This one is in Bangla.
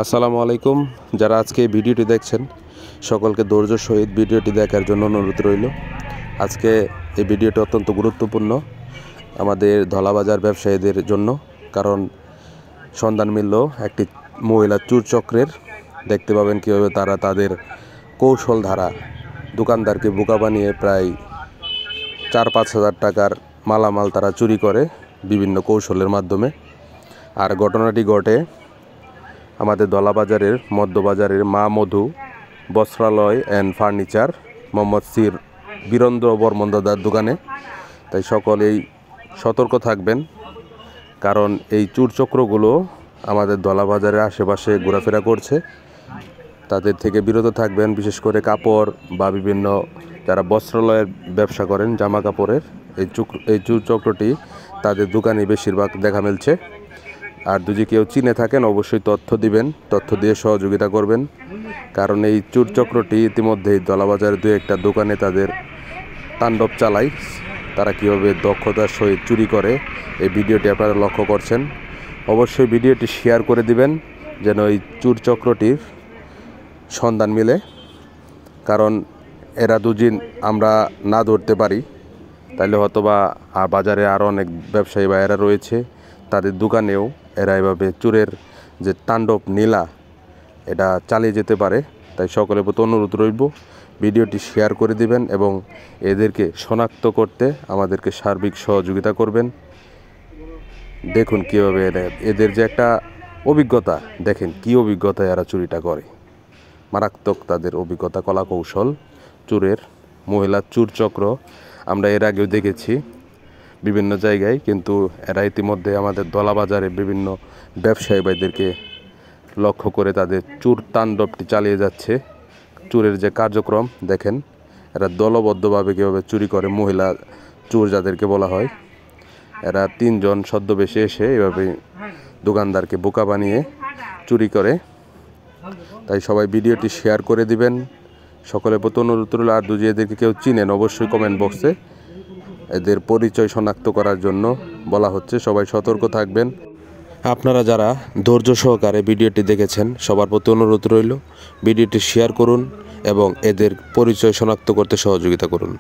আসসালামু আলাইকুম। যারা আজকে এই ভিডিওটি দেখছেন সকলকে ধৈর্য সহিত ভিডিওটি দেখার জন্য অনুরোধ রইল। আজকে এই ভিডিওটি অত্যন্ত গুরুত্বপূর্ণ আমাদের ধলাবাজার ব্যবসায়ীদের জন্য, কারণ সন্ধান মিলল একটি মহিলা চুর চক্রের। দেখতে পাবেন কীভাবে তারা তাদের কৌশল ধারা দোকানদারকে বোকা বানিয়ে প্রায় 4-5 হাজার টাকার মালামাল তারা চুরি করে বিভিন্ন কৌশলের মাধ্যমে। আর ঘটনাটি ঘটে আমাদের ধলাবাজারের মধ্যবাজারের মা মধু বস্ত্রালয় অ্যান্ড ফার্নিচার মোহাম্মদ সির বীরেন্দ্র বর্মন দাদার দোকানে। তাই সকলেই সতর্ক থাকবেন, কারণ এই চুরচক্রগুলো আমাদের ধলাবাজারের আশেপাশে ঘোরাফেরা করছে। তাদের থেকে বিরত থাকবেন। বিশেষ করে কাপড় বা বিভিন্ন যারা বস্ত্রালয়ের ব্যবসা করেন জামা কাপড়ের, এই চুরচক্রটি তাদের দোকানে বেশিরভাগ দেখা মিলছে। আর যদি কেউ চিনে থাকেন অবশ্যই তথ্য দিবেন, তথ্য দিয়ে সহযোগিতা করবেন, কারণ এই চুরচক্রটি ইতিমধ্যেই ধলাবাজারের 2-1টা দোকানে তাদের তাণ্ডব চালায়। তারা কীভাবে দক্ষতার সহিত চুরি করে এই ভিডিওটি আপনারা লক্ষ্য করছেন। অবশ্যই ভিডিওটি শেয়ার করে দিবেন যেন এই চুরচক্রটির সন্ধান মিলে, কারণ এরা দুদিন আমরা না ধরতে পারি তাহলে হয়তোবা বাজারে আরও অনেক ব্যবসায়ী ভাইয়েরা রয়েছে, তাদের দোকানেও এরা এভাবে চুরের যে তাণ্ডব নীলা এটা চালিয়ে যেতে পারে। তাই সকলের প্রতি অনুরোধ রইব ভিডিওটি শেয়ার করে দিবেন এবং এদেরকে শনাক্ত করতে আমাদেরকে সার্বিক সহযোগিতা করবেন। দেখুন কীভাবে এদের যে একটা অভিজ্ঞতা, দেখেন কী অভিজ্ঞতায় এরা চুরিটা করে। মারাত্মক তাদের অভিজ্ঞতা, কলা কৌশল চুরের। মহিলা চুরচক্র আমরা এর আগেও দেখেছি বিভিন্ন জায়গায়, কিন্তু এরা ইতিমধ্যে আমাদের ধলাবাজারে বিভিন্ন ব্যবসায়ী ভাইদেরকে লক্ষ্য করে তাদের চুর তাণ্ডবটি চালিয়ে যাচ্ছে। চুরের যে কার্যক্রম দেখেন, এরা দলবদ্ধভাবে কীভাবে চুরি করে। মহিলা চোর যাদেরকে বলা হয়, এরা 3 জন ছদ্মবেশে এসে এভাবে দোকানদারকে বোকা বানিয়ে চুরি করে। তাই সবাই ভিডিওটি শেয়ার করে দিবেন, সকলের প্রতি অনুরোধ রইল। আর যদি এদেরকে কেউ চিনেন অবশ্যই কমেন্ট বক্সে এদের পরিচয় শনাক্ত করার জন্য বলা হচ্ছে। সবাই সতর্ক থাকবেন। আপনারা যারা ধৈর্য সহকারে ভিডিওটি দেখেছেন সবার প্রতি অনুরোধ রইল ভিডিওটি শেয়ার করুন এবং এদের পরিচয় শনাক্ত করতে সহযোগিতা করুন।